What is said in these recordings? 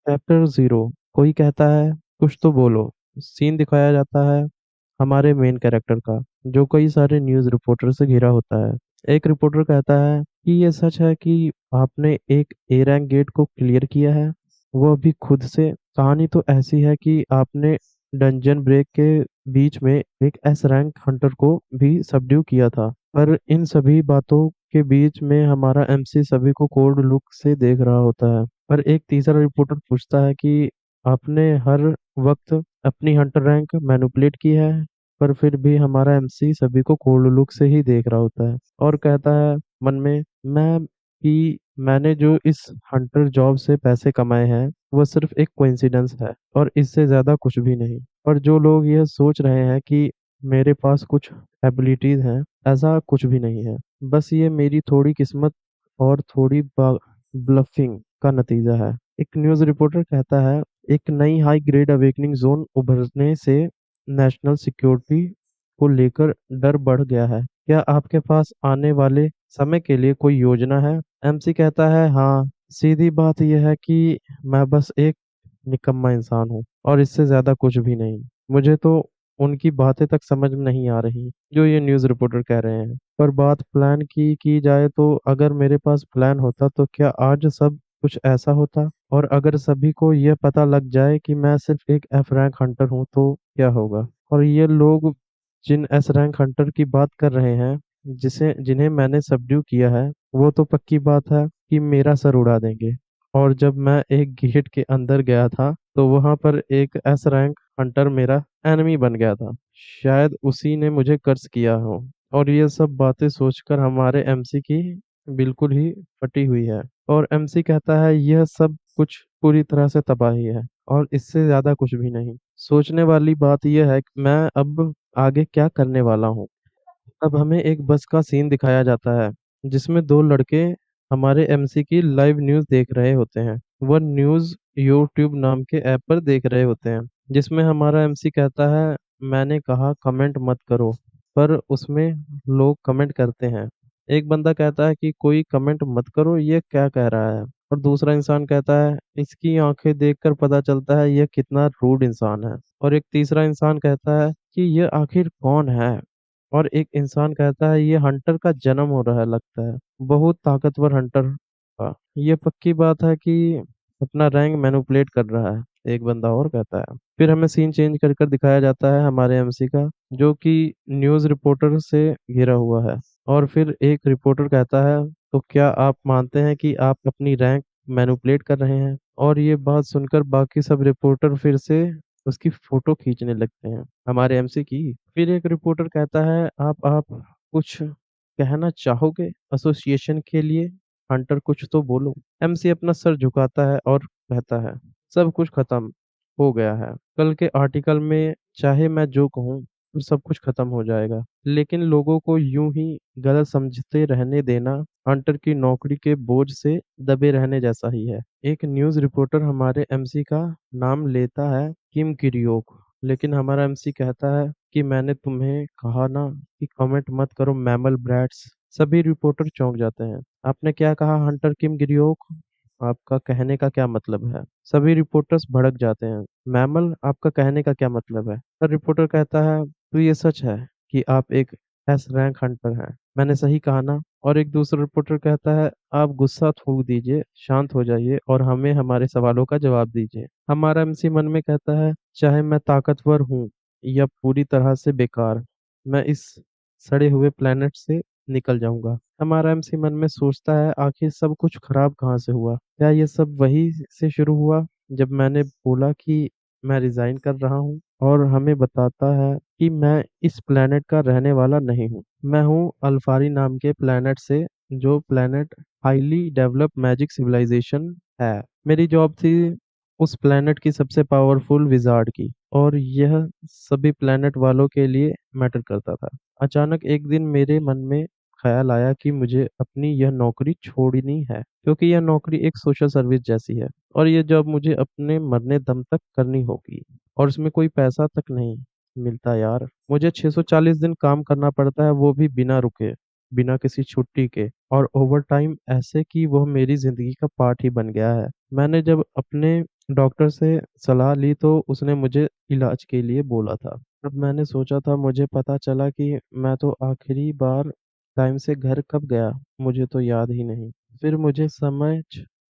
Chapter 0। कोई कहता है कुछ तो बोलो। सीन दिखाया जाता है हमारे मेन कैरेक्टर का, जो कई सारे न्यूज़ रिपोर्टर से घिरा होता है। एक रिपोर्टर कहता है कि ये सच है कि आपने एक ए रैंक गेट को क्लियर किया है, वो भी खुद से। कहानी तो ऐसी है कि आपने डंजन ब्रेक के बीच में एक एस रैंक हंटर को भी सबड्यू किया था। पर इन सभी बातों के बीच में हमारा एमसी सभी को कोल्ड लुक से देख रहा होता है। पर एक तीसरा रिपोर्टर पूछता है कि आपने हर वक्त अपनी हंटर रैंक मैनिपुलेट की है। पर फिर भी हमारा एमसी सभी को कोल्ड लुक से ही देख रहा होता है और कहता है मन में, मैंने जो इस हंटर जॉब से पैसे कमाए हैं वो सिर्फ एक कोइंसिडेंस है और इससे ज्यादा कुछ भी नहीं। और जो लोग यह सोच रहे हैं कि मेरे पास कुछ एबिलिटीज हैं, ऐसा कुछ भी नहीं है। बस ये मेरी थोड़ी किस्मत और थोड़ी ब्लफिंग का नतीजा है। एक न्यूज़ रिपोर्टर कहता है एक नई हाई ग्रेड अवेकनिंग जोन उभरने से नेशनल सिक्योरिटी को लेकर डर बढ़ गया है। क्या आपके पास आने वाले समय के लिए कोई योजना है? एमसी कहता है हाँ, सीधी बात यह है कि मैं बस एक निकम्मा इंसान हूँ और इससे ज्यादा कुछ भी नहीं। मुझे तो उनकी बातें तक समझ में नहीं आ रही जो ये न्यूज़ रिपोर्टर कह रहे हैं। पर बात प्लान की जाए तो अगर मेरे पास प्लान होता तो क्या आज सब कुछ ऐसा होता? और अगर सभी को यह पता लग जाए कि मैं सिर्फ एक एफ रैंक हंटर हूँ तो क्या होगा? और ये लोग जिन एस रैंक हंटर की बात कर रहे हैं, जिन्हें मैंने सबड्यू किया है, वो तो पक्की बात है कि मेरा सर उड़ा देंगे। और जब मैं एक गेट के अंदर गया था तो वहां पर एक एस रैंक हंटर मेरा एनिमी बन गया था। शायद उसी ने मुझे कर्स किया हो। और ये सब बातें सोचकर हमारे एमसी की बिल्कुल ही फटी हुई है। और एमसी कहता है यह सब कुछ पूरी तरह से तबाही है और इससे ज्यादा कुछ भी नहीं। सोचने वाली बात यह है कि मैं अब आगे क्या करने वाला हूँ। अब हमें एक बस का सीन दिखाया जाता है जिसमें दो लड़के हमारे एमसी की लाइव न्यूज़ देख रहे होते हैं। वह न्यूज़ यूट्यूब नाम के ऐप पर देख रहे होते हैं, जिसमें हमारा एमसी कहता है मैंने कहा कमेंट मत करो, पर उसमें लोग कमेंट करते हैं। एक बंदा कहता है कि कोई कमेंट मत करो, ये क्या कह रहा है? और दूसरा इंसान कहता है इसकी आंखें देखकर पता चलता है यह कितना रूड इंसान है। और एक तीसरा इंसान कहता है कि यह आखिर कौन है? और एक इंसान कहता है ये हंटर का जन्म हो रहा है लगता है, बहुत ताकतवर हंटर का। ये पक्की बात है कि अपना रैंक मैनिपुलेट कर रहा है, एक बंदा और कहता है। फिर हमें सीन चेंज कर कर दिखाया जाता है हमारे एमसी का, जो कि न्यूज़ रिपोर्टर से घिरा हुआ है। और फिर एक रिपोर्टर कहता है तो क्या आप मानते हैं कि आप अपनी रैंक मैनिपुलेट कर रहे हैं? और ये बात सुनकर बाकी सब रिपोर्टर फिर से उसकी फोटो खींचने लगते हैं, हमारे एमसी की। फिर एक रिपोर्टर कहता है आप कुछ कहना चाहोगे एसोसिएशन के लिए? हंटर कुछ तो बोलो। एमसी अपना सर झुकाता है और कहता है सब कुछ खत्म हो गया है। कल के आर्टिकल में चाहे मैं जो कहूँ तो सब कुछ खत्म हो जाएगा, लेकिन लोगों को यूं ही गलत समझते रहने देना हंटर की नौकरी के बोझ से दबे रहने जैसा ही है। एक न्यूज़ रिपोर्टर हमारे एमसी का नाम लेता है किम किरियोक, लेकिन हमारा एमसी कहता है कि मैंने तुम्हें कहा ना कि कमेंट मत करो मैमल ब्रैट्स। सभी रिपोर्टर चौंक जाते हैं। आपने क्या कहा हंटर किम गिरियोक? आपका कहने का क्या मतलब है? सभी रिपोर्टर्स भड़क जाते हैं। मैमल, आपका कहने का क्या मतलब है? पर रिपोर्टर कहता है तो ये सच है कि आप एक एस रैंक हंटर हैं, मैंने सही कहा ना? और एक दूसरा रिपोर्टर कहता है आप गुस्सा थूक दीजिए, शांत हो जाइए और हमें हमारे सवालों का जवाब दीजिए। हमारा एमसी मन में कहता है चाहे मैं ताकतवर हूँ या पूरी तरह से बेकार, मैं इस सड़े हुए प्लेनेट से निकल जाऊंगा। हमारा एमसी मन में सोचता है आखिर सब कुछ खराब कहाँ से हुआ? क्या ये सब वही से शुरू हुआ जब मैंने बोला कि मैं रिजाइन कर रहा हूँ? और हमें बताता है कि मैं इस प्लेनेट का रहने वाला नहीं हूँ, मैं हूँ अल्फारी नाम के प्लेनेट से, जो planet highly developed magic civilization है। मेरी जॉब थी उस प्लेनेट की सबसे पावरफुल विजार्ड की, और यह सभी प्लेनेट वालों के लिए मैटर करता था। अचानक एक दिन मेरे मन में ख्याल आया कि मुझे अपनी यह नौकरी छोड़नी है, क्योंकि यह नौकरी एक सोशल सर्विस जैसी है और यह जॉब मुझे अपने मरने दम तक करनी होगी। और इसमें कोई पैसा तक नहीं मिलता यार। मुझे 640 दिन काम करना पड़ता है, वो भी बिना रुके, बिना किसी छुट्टी के, और ओवर टाइम ऐसे कि वह मेरी जिंदगी का पार्ट ही बन गया है। मैंने जब अपने डॉक्टर से सलाह ली तो उसने मुझे इलाज के लिए बोला था। अब मैंने सोचा था, मुझे पता चला कि मैं तो आखिरी बार टाइम से घर कब गया, मुझे तो याद ही नहीं। फिर मुझे समझ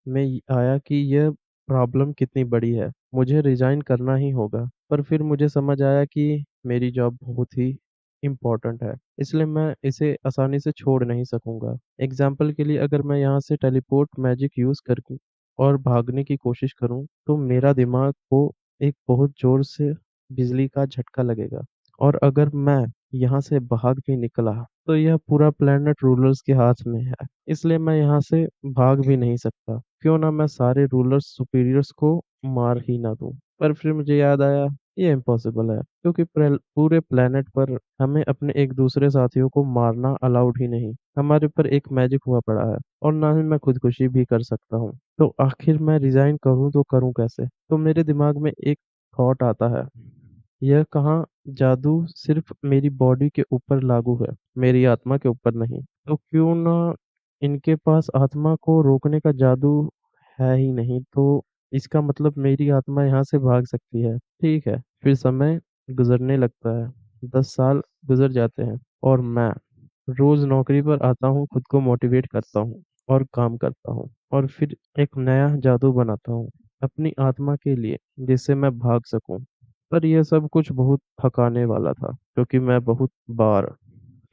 में आया कि यह प्रॉब्लम कितनी बड़ी है, मुझे रिजाइन करना ही होगा। पर फिर मुझे समझ आया कि मेरी जॉब बहुत ही इम्पोर्टेंट है, इसलिए मैं इसे आसानी से छोड़ नहीं सकूंगा। एग्जाम्पल के लिए, अगर मैं यहाँ से टेलीपोर्ट मैजिक यूज करके और भागने की कोशिश करूं तो मेरा दिमाग को एक बहुत जोर से बिजली का झटका लगेगा। और अगर मैं यहाँ से भाग भी निकला तो यह पूरा प्लेनेट रूलर्स के हाथ में है, इसलिए मैं यहाँ से भाग भी नहीं सकता। क्यों ना मैं सारे रूलर्स सुपीरियर्स को मार ही ना दूं। पर फिर मुझे याद आया, ये इम्पॉसिबल है, क्योंकि पूरे प्लेनेट पर हमें अपने एक दूसरे साथियों को मारना अलाउड ही नहीं। हमारे ऊपर एक मैजिक हुआ पड़ा है, और ना ही मैं खुदकुशी भी कर सकता हूँ। तो आखिर मैं रिजाइन करूँ तो करूँ कैसे? तो मेरे दिमाग में एक थॉट आता है, यह कहाँ जादू सिर्फ मेरी बॉडी के ऊपर लागू है, मेरी आत्मा के ऊपर नहीं। तो क्यों ना इनके पास आत्मा को रोकने का जादू है ही नहीं, तो इसका मतलब मेरी आत्मा यहाँ से भाग सकती है। ठीक है, फिर समय गुजरने लगता है। 10 साल गुजर जाते हैं और मैं रोज नौकरी पर आता हूँ, खुद को मोटिवेट करता हूँ और काम करता हूँ, और फिर एक नया जादू बनाता हूँ अपनी आत्मा के लिए, जिससे मैं भाग सकूं। पर यह सब कुछ बहुत थकाने वाला था, क्योंकि मैं बहुत बार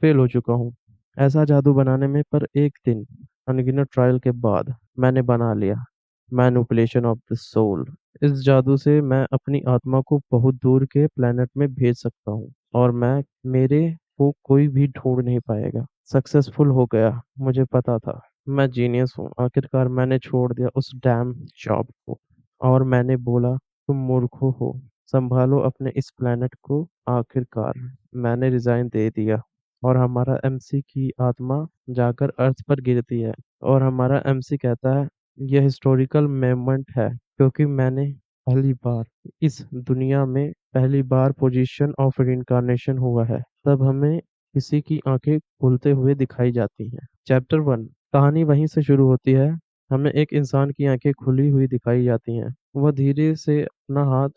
फेल हो चुका हूँ ऐसा जादू बनाने में। पर एक दिन अनगिनत ट्रायल के बाद मैंने बना लिया मैनिपुलेशन ऑफ द सोल। इस जादू से मैं अपनी आत्मा को बहुत दूर के प्लेनेट में भेज सकता हूँ, और मैं मेरे को कोई भी ढूंढ नहीं पाएगा। सक्सेसफुल हो गया, मुझे पता था मैं जीनियस हूँ। आखिरकार मैंने छोड़ दिया उस डैम जॉब को, और मैंने बोला, तुम मूर्खों हो, संभालो अपने इस प्लेनेट को। आखिरकार मैंने रिजाइन दे दिया, और हमारा एमसी की आत्मा जाकर अर्थ पर गिरती है, और हमारा एमसी कहता है, यह हिस्टोरिकल मोमेंट है, क्योंकि मैंने पहली बार इस दुनिया में पहली बार पोजीशन ऑफ रिइंकार्नेशन हुआ है। तब हमें किसी की आंखें खुलते हुए दिखाई जाती हैं। चैप्टर 1, कहानी वहीं से शुरू होती है। हमें एक इंसान की आंखें खुली हुई दिखाई जाती हैं। वह धीरे से अपना हाथ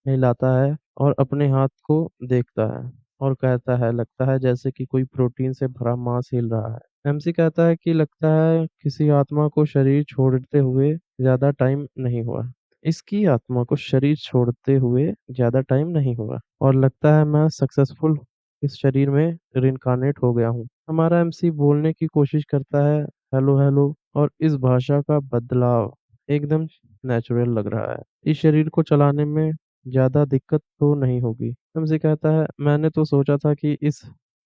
हिलाता है और अपने हाथ को देखता है, और कहता है, लगता है जैसे कि कोई प्रोटीन से भरा मांस हिल रहा है। एमसी कहता है कि लगता है किसी आत्मा को शरीर छोड़ते हुए ज्यादा टाइम नहीं हुआ। इसकी आत्मा को शरीर छोड़ते हुए ज्यादा टाइम नहीं हुआ, और लगता है मैं सक्सेसफुल इस शरीर में रिइंकार्नेट हो गया हूँ। हमारा एमसी बोलने की कोशिश करता है, हेलो हेलो, और इस भाषा का बदलाव एकदम नेचुरल लग रहा है। इस शरीर को चलाने में ज्यादा दिक्कत तो नहीं होगी। एमसी कहता है, मैंने तो सोचा था कि इस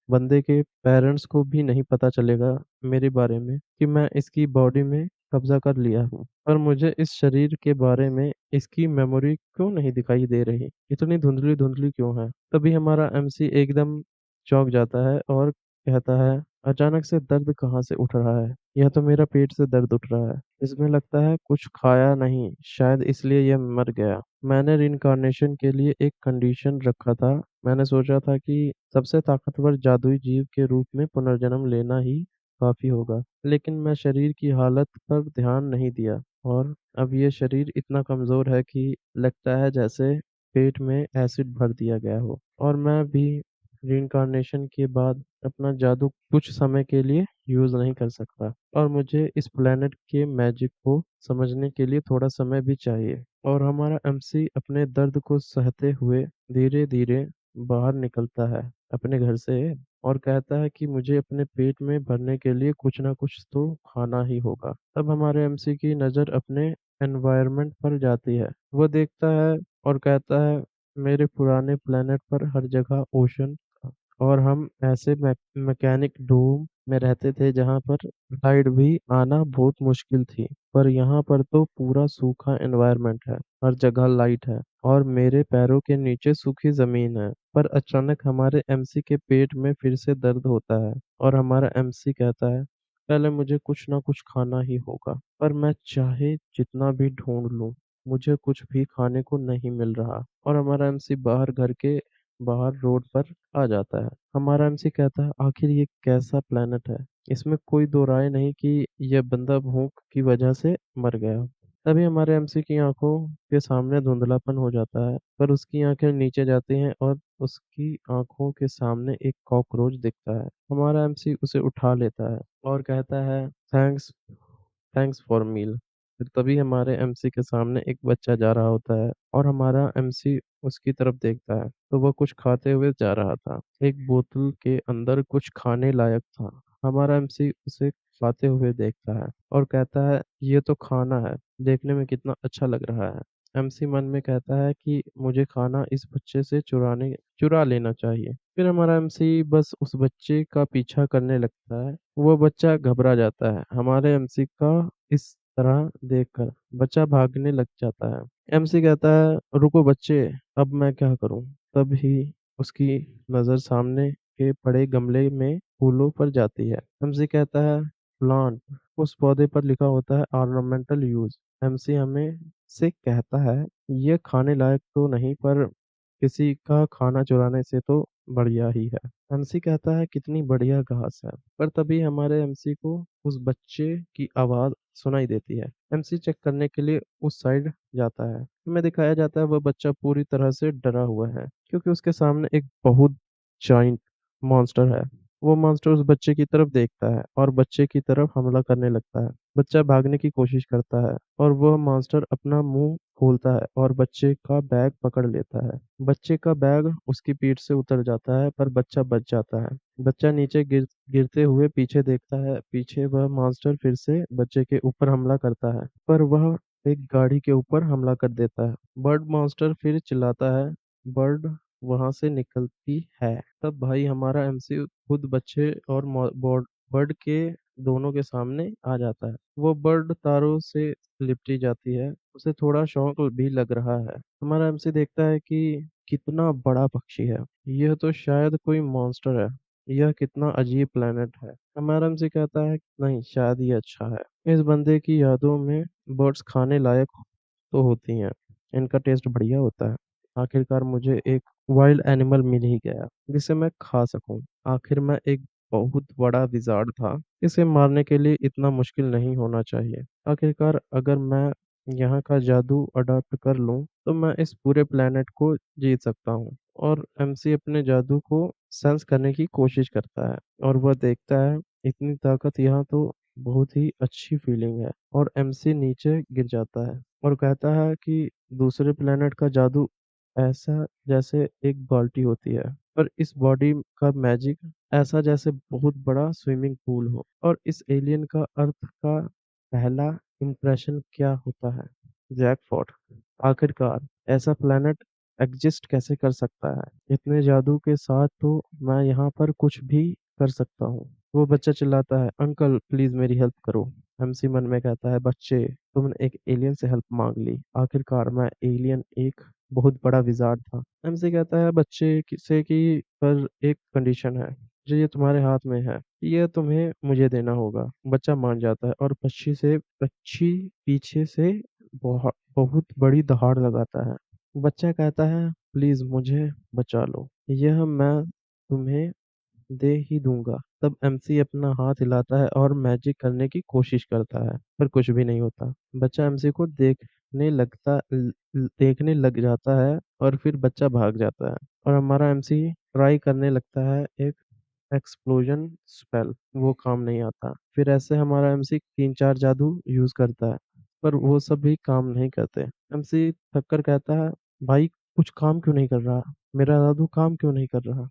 बंदे के पेरेंट्स को भी नहीं पता चलेगा मेरे बारे में, कि मैं इसकी बॉडी में कब्जा कर लिया हूँ। पर मुझे इस शरीर के बारे में इसकी मेमोरी क्यों नहीं दिखाई दे रही, इतनी धुंधली धुंधली क्यों है? तभी हमारा एमसी एकदम चौंक जाता है और कहता है, अचानक से दर्द कहाँ से उठ रहा है? यह तो मेरा पेट से दर्द उठ रहा है। इसमें लगता है कुछ खाया नहीं, शायद इसलिए यह मर गया। मैंने रिइंकार्नेशन के लिए एक कंडीशन रखा था। मैंने सोचा था कि सबसे ताकतवर जादुई जीव के रूप में पुनर्जन्म लेना ही काफी होगा, लेकिन मैं शरीर की हालत पर ध्यान नहीं दिया, और अब ये शरीर इतना कमजोर है कि लगता है जैसे पेट में एसिड भर दिया गया हो। और मैं भी रिइंकार्नेशन के बाद अपना जादू कुछ समय के लिए यूज नहीं कर सकता, और मुझे इस प्लेनेट के मैजिक को समझने के लिए थोड़ा समय भी चाहिए। और हमारा एमसी अपने दर्द को सहते हुए धीरे धीरे बाहर निकलता है अपने घर से, और कहता है कि मुझे अपने पेट में भरने के लिए कुछ ना कुछ तो खाना ही होगा। तब हमारे एमसी की नज़र अपने एनवायरनमेंट पर जाती है। वो देखता है और कहता है, मेरे पुराने प्लेनेट पर हर जगह ओशन, और हम ऐसे मैकेनिक डोम में रहते थे जहाँ पर लाइट भी आना बहुत मुश्किल थी। पर यहाँ पर तो पूरा सूखा एनवायरनमेंट है, हर जगह लाइट है, और मेरे पैरों के नीचे सूखी जमीन है। पर अचानक हमारे एमसी के पेट में फिर से दर्द होता है, और हमारा एमसी कहता है, पहले मुझे कुछ ना कुछ खाना ही होगा। पर मैं चाहे जितना भी ढूंढ लूं, मुझे कुछ भी खाने को नहीं मिल रहा। और हमारा एमसी बाहर घर के बाहर रोड पर आ जाता है। हमारा एमसी कहता है, आखिर ये कैसा प्लेनेट है? इसमें कोई दो राय नहीं कि यह बंदा भूख की वजह से मर गया। तभी हमारे एमसी की आंखों के सामने धुंधलापन हो जाता है, पर उसकी आंखें नीचे जाती हैं और उसकी आंखों के सामने एक कॉकरोच दिखता है। हमारा एमसी उसे उठा लेता है और कहता है, थैंक्स थैंक्स फॉर मील। फिर तभी हमारे एमसी के सामने एक बच्चा जा रहा होता है और हमारा एमसी उसकी तरफ देखता है तो वह कुछ खाते हुए जा रहा था। एक बोतल के अंदर कुछ खाने लायक था। हमारा एमसी उसे खाते हुए देखता है और कहता है, ये तो खाना है, देखने में कितना अच्छा लग रहा है। एमसी मन में कहता है कि मुझे खाना इस बच्चे से चुरा लेना चाहिए। फिर हमारा एमसी बस उस बच्चे का पीछा करने लगता है। वो बच्चा घबरा जाता है हमारे एमसी का इस तरह देखकर। बच्चा भागने लग जाता है। एमसी कहता है, रुको बच्चे, अब मैं क्या करूं? तभी उसकी नजर सामने के पड़े गमले में फूलों पर जाती है। एमसी कहता है, प्लांट। उस पौधे पर लिखा होता है ऑर्नामेंटल यूज। एमसी हमें से कहता है, ये खाने लायक तो नहीं, पर किसी का खाना चुराने से तो बढ़िया ही है। एमसी कहता है, कितनी बढ़िया घास है। पर तभी हमारे एमसी को उस बच्चे की आवाज सुनाई देती है। एमसी चेक करने के लिए उस साइड जाता है। हमें दिखाया जाता है वह बच्चा पूरी तरह से डरा हुआ है क्योंकि उसके सामने एक बहुत जाइंट मॉन्स्टर है। वो मॉन्स्टर उस बच्चे की तरफ देखता है और बच्चे की तरफ हमला करने लगता है। बच्चा भागने की कोशिश करता है और वह मॉन्स्टर अपना मुंह खोलता है और बच्चे का बैग पकड़ लेता है। बच्चे का बैग उसकी पीठ से उतर जाता है पर बच्चा बच जाता है। बच्चा नीचे गिरते हुए पीछे देखता है। पीछे वह मॉन्स्टर फिर से बच्चे के ऊपर हमला करता है, पर वह एक गाड़ी के ऊपर हमला कर देता है। बर्ड मॉन्स्टर फिर चिल्लाता है। बर्ड वहां से निकलती है। तब भाई हमारा एमसी खुद बच्चे और बर्ड के दोनों के सामने आ जाता है। वो बर्ड तारों से लिपटी जाती है। उसे थोड़ा शौक भी लग रहा है। हमारा एमसी देखता है कि कितना बड़ा पक्षी है। यह तो शायद कोई मॉन्स्टर है। यह कितना अजीब प्लेनेट है। हमारा एमसी कहता है, नहीं, शायद ये अच्छा है। इस बंदे की यादों में बर्ड्स खाने लायक तो होती हैं। इनका टेस्ट बढ़िया होता है। आखिरकार मुझे एक वाइल्ड एनिमल मिल ही गया जिसे मैं खा सकूं। आखिर मैं एक बहुत बड़ा विजार्ड था। इसे मारने के लिए इतना मुश्किल नहीं होना चाहिए। आखिरकार अगर मैं यहाँ का जादू अडॉप्ट कर लूं तो मैं इस पूरे प्लेनेट को जीत सकता हूँ। और एमसी अपने जादू को सेंस करने की कोशिश करता है और वह देखता है, इतनी ताकत यहाँ तो बहुत ही अच्छी फीलिंग है। और एमसी नीचे गिर जाता है और कहता है कि दूसरे प्लेनेट का जादू ऐसा जैसे एक बाल्टी होती है, पर इस बॉडी का मैजिक ऐसा जैसे बहुत बड़ा स्विमिंग पूल हो। और इस एलियन का अर्थ का पहला इंप्रेशन क्या होता है? जैकपॉट। आखिरकार ऐसा प्लेनेट एग्जिस्ट कैसे कर सकता है? इतने जादू के साथ तो मैं यहाँ पर कुछ भी कर सकता हूँ। वो बच्चा चिल्लाता है, अंकल प्लीज मेरी हेल्प करो। एमसी मन में कहता है, बच्चे, तुमने एक एलियन से हेल्प मांग ली। आखिरकार मैं एलियन एक बहुत बड़ा विजार्ड था। एमसी कहता है बच्चे से कि पर एक कंडीशन है जो ये तुम्हारे हाथ में है, ये तुम्हें मुझे देना होगा। बच्चा मान जाता है और पक्षी पीछे से बहुत बड़ी दहाड़ लगाता है। बच्चा कहता है, प्लीज मुझे बचा लो, यह मैं तुम्हें दे ही दूंगा। तब एमसी अपना हाथ हिलाता है और मैजिक करने की कोशिश करता है, पर कुछ भी नहीं होता। बच्चा एमसी को देखने लग जाता है और फिर बच्चा भाग जाता है और हमारा एमसी ट्राई करने लगता है एक एक्सप्लोजन स्पेल। वो काम नहीं आता। फिर ऐसे हमारा एमसी 3-4 जादू यूज करता है, पर वो सब भी काम नहीं करते। एमसी थक कर कहता है, भाई कुछ काम क्यों नहीं कर रहा? मेरा जादू काम क्यों नहीं कर रहा?